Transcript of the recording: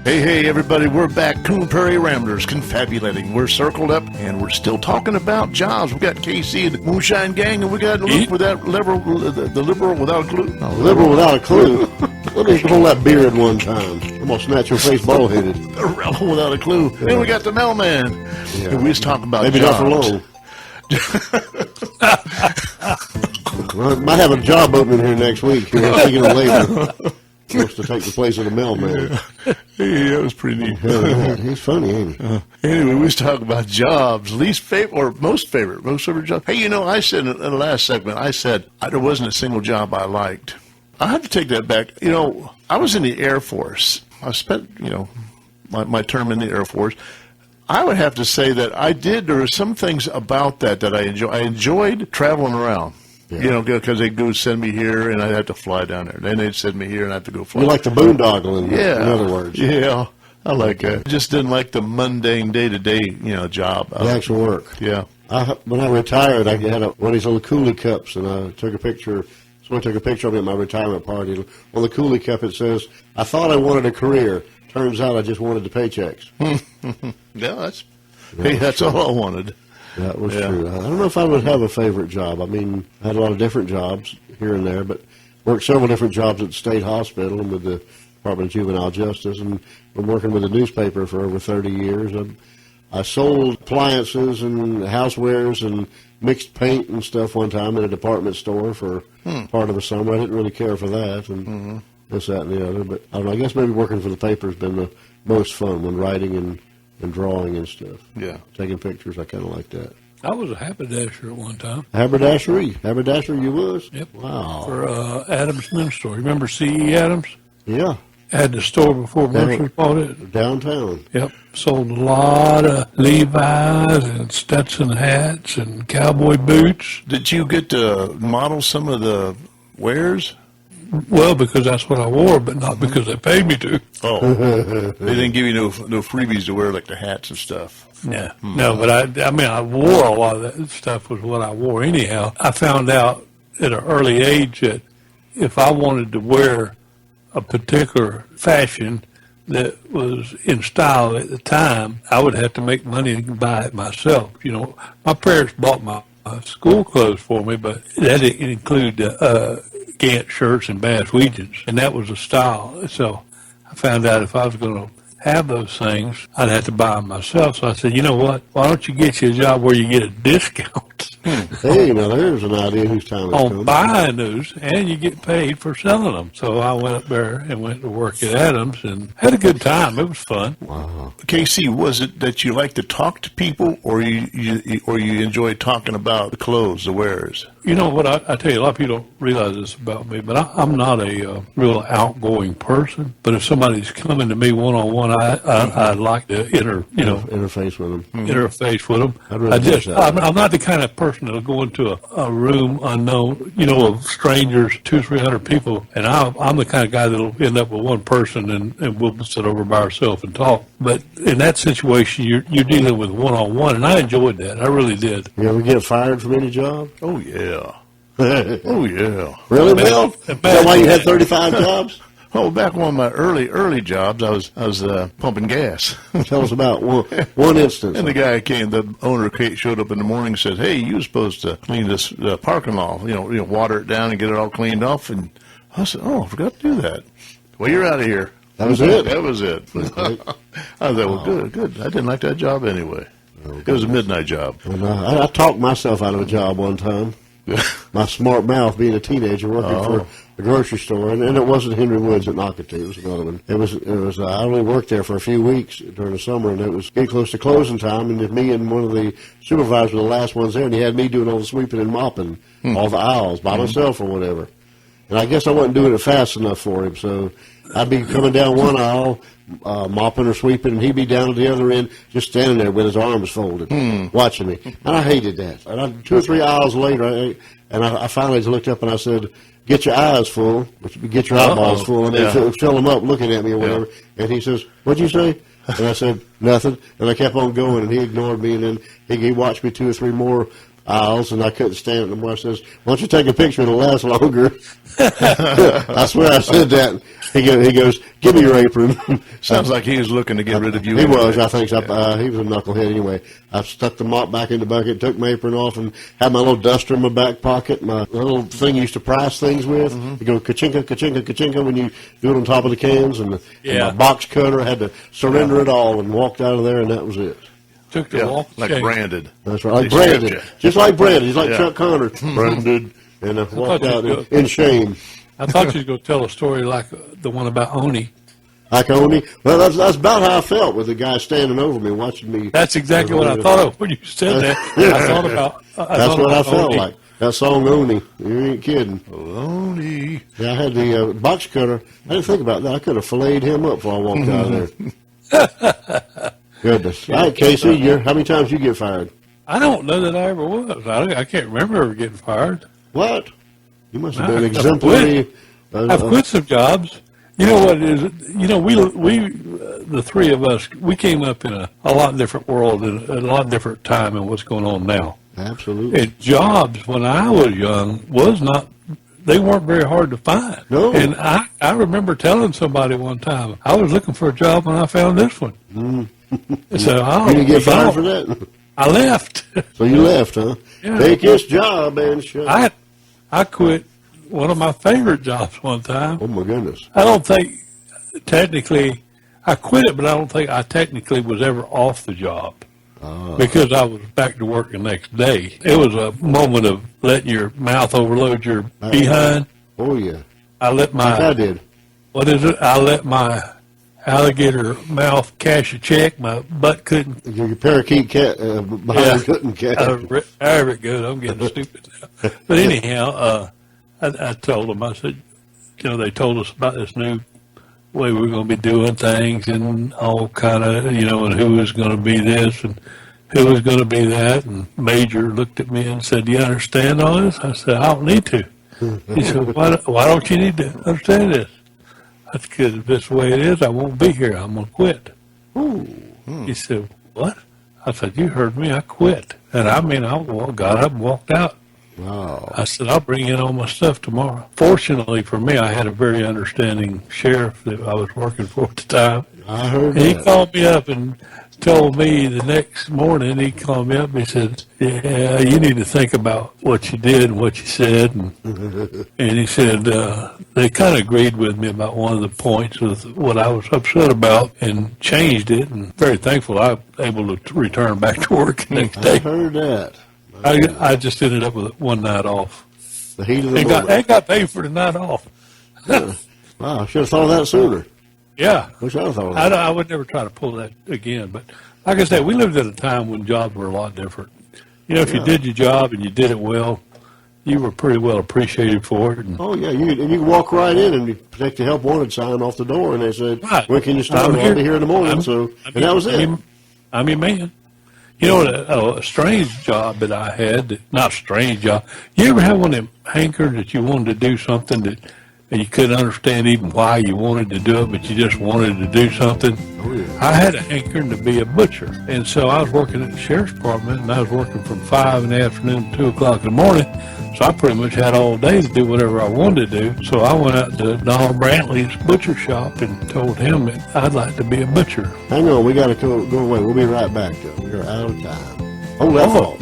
Hey, everybody, we're back. Coon Prairie Ramblers, confabulating. We're circled up, and we're still talking about jobs. We got KC and the Moonshine Gang, and we got Luke with that liberal, the liberal without a clue. Oh, liberal without a clue. Let me hold that beard one time. I'm going to snatch your face bald-headed. The rebel without a clue. Yeah. And we got the mailman. Yeah. And we just talking about maybe jobs. Not for long. Well, might have a job opening here next week. Speaking of labor. Supposed to take the place of the mailman. Hey, that was pretty neat. He's funny, ain't he? Anyway, we was talking about jobs, least favorite or most favorite job. Hey, I said in the last segment, I said there wasn't a single job I liked. I have to take that back. I was in the Air Force. I spent, my term in the Air Force. I would have to say that there were some things about that I enjoyed. I enjoyed traveling around. Yeah. Because they'd go send me here, and I'd have to fly down there. Then they'd send me here, and I'd have to go fly. You like the boondoggling, in other words. Yeah, I like that. I just didn't like the mundane day-to-day, job. The actual work. Yeah. When I retired, I had one of these little coolie cups, and I took a picture. Someone took a picture of me at my retirement party. On the coolie cup, it says, "I thought I wanted a career. Turns out I just wanted the paychecks." Yeah, that's all I wanted. That was true. I don't know if I would have a favorite job. I mean, I had a lot of different jobs here and there, but worked several different jobs at the state hospital and with the Department of Juvenile Justice, and been working with a newspaper for over 30 years. I sold appliances and housewares and mixed paint and stuff one time in a department store for part of the summer. I didn't really care for that and this, that, and the other. But I don't know, I guess maybe working for the paper has been the most fun when writing and drawing and stuff. Yeah. Taking pictures, I kind of like that. I was a haberdasher at one time. Haberdasher you was? Yep. Wow. For Adams Men's Store. Remember C.E. Adams? Yeah. Had the store before Mercer bought it. Downtown. Yep. Sold a lot of Levi's and Stetson hats and cowboy boots. Did you get to model some of the wares? Well, because that's what I wore, but not because they paid me to. Oh, they didn't give you no freebies to wear, like the hats and stuff. Yeah, no, but I wore a lot of that stuff was what I wore anyhow. I found out at an early age that if I wanted to wear a particular fashion that was in style at the time, I would have to make money to buy it myself. My parents bought my school clothes for me, but that didn't include Gant shirts and Bass Weegians, and that was a style. So I found out if I was going to have those things, I'd have to buy them myself. So I said, you know what? Why don't you get you a job where you get a discount? Hey, now there's an idea whose time it's on come. Buying those, and you get paid for selling them. So I went up there and went to work at Adams and had a good time. It was fun. Wow. KC, was it that you like to talk to people, or you enjoy talking about the clothes, the wares? You know what? I tell you, a lot of people don't realize this about me, but I'm not a real outgoing person. But if somebody's coming to me one-on-one, I'd like to interface with them. Interface with them. I'm not the kind of person that'll go into a room unknown, of strangers, 200-300 people, and I'm the kind of guy that'll end up with one person and we'll sit over by ourselves and talk. But in that situation, you're dealing with one-on-one, and I enjoyed that. I really did. You ever get fired from any job? Oh, yeah. Oh, yeah. Really, Bill? Is that why you had 35 jobs? Oh, back on my early jobs, I was pumping gas. Tell us about one instance. And the owner showed up in the morning and said, "Hey, you were supposed to clean this parking lot, water it down and get it all cleaned off." And I said, "Oh, I forgot to do that." Well, you're out of here. That was it. That was it. I thought, well, good. I didn't like that job anyway. It was a midnight job. I talked myself out of a job one time. My smart mouth, being a teenager, working for a grocery store, and it wasn't Henry Woods at Nocatee. It was another one. It was. I only worked there for a few weeks during the summer, and it was getting close to closing time. And me and one of the supervisors were the last ones there, and he had me doing all the sweeping and mopping all the aisles by myself or whatever. And I guess I wasn't doing it fast enough for him, so I'd be coming down one aisle, mopping or sweeping, and he'd be down at the other end, just standing there with his arms folded, watching me. And I hated that. And 2 or 3 aisles later, I finally just looked up and I said, "Get your eyes full, get your eyeballs full," and they fill them up looking at me or whatever. And he says, "What'd you say?" And I said, "Nothing." And I kept on going, and he ignored me, and then he watched me 2 or 3 more aisles, and I couldn't stand it anymore. I says, "Why don't you take a picture? It'll last longer." I swear I said that. He goes, give me your apron. Sounds like he was looking to get rid of you. He anyway. was, I think. So. He was a knucklehead anyway. I stuck the mop back in the bucket, took my apron off, and had my little duster in my back pocket, my little thing you used to price things with. You go ka-chinka, ka-chinka, ka-chinka when you do it on top of the cans, and my box cutter. I had to surrender it all and walked out of there, and that was it. Took the walk. Like branded. That's right, like They Brandon. stripped you. Just like Brandon. He's like Chuck Connor. Branded. And walked out in shame. I thought you were going to tell a story like the one about Oni. Like Oni? Well, that's about how I felt with the guy standing over me, watching me. That's exactly what I thought of when you said that. I thought about. That's what I felt like. That song Oni. You ain't kidding. Oni. Yeah, I had the box cutter. I didn't think about that. I could have filleted him up before I walked out of there. Goodness. All right, Casey, how many times you get fired? I don't know that I ever was. I can't remember ever getting fired. What? You must have been exemplary. I've quit some jobs. You know what it is? You know, we the three of us, we came up in a lot different world and a lot different time than what's going on now. Absolutely. And jobs when I was young they weren't very hard to find. No. And I remember telling somebody one time, I was looking for a job when I found this one. So You didn't get fired for that? I left. So you left, huh? Yeah. Take this job and shut. I quit one of my favorite jobs one time. Oh, my goodness. I don't think technically I quit it, but I don't think I technically was ever off the job because I was back to work the next day. It was a moment of letting your mouth overload your behind. Oh, yeah. I did. What is it? I let my alligator mouth cash a check. My butt couldn't. Your parakeet cat behind couldn't catch. However it goes, I'm getting stupid now. But anyhow, I told them, I said, they told us about this new way we were going to be doing things and all kind of, and who was going to be this and who was going to be that. And Major looked at me and said, "Do you understand all this?" I said, "I don't need to." He said, why don't you need to understand this? That's because if this is the way it is, I won't be here. I'm going to quit. He said, "What?" I said, "You heard me. I quit." And I got up and walked out. Wow. I said, "I'll bring in all my stuff tomorrow." Fortunately for me, I had a very understanding sheriff that I was working for at the time. I heard And he that. called me up and told me the next morning, he called me up and he said, "Yeah, you need to think about what you did and what you said." And he said, they kind of agreed with me about one of the points of what I was upset about and changed it. And very thankful I was able to return back to work the next I day. heard that. I just ended up with one night off. The heat of the And moment. got paid for the night off. Wow, I should have thought of that sooner. Yeah. Wish I thought of that. I would never try to pull that again. But like I said, we lived at a time when jobs were a lot different. If you did your job and you did it well, you were pretty well appreciated for it. And Oh, yeah, you could walk right in and you take the help wanted sign off the door, and they said, Right. "When can you start?" I'll be here in the morning. And that was it. I'm your man. A strange job that I had, not strange job. You ever have one of them hankers that you wanted to do something that you couldn't understand even why you wanted to do it, but you just wanted to do something? Oh, yeah. I had a hankering to be a butcher. And so I was working at the sheriff's department, and I was working from 5 in the afternoon to 2 o'clock in the morning. So I pretty much had all day to do whatever I wanted to do. So I went out to Donald Brantley's butcher shop and told him that I'd like to be a butcher. Hang on, we got to go away. We'll be right back, Joe. We're out of time. Hold that thought.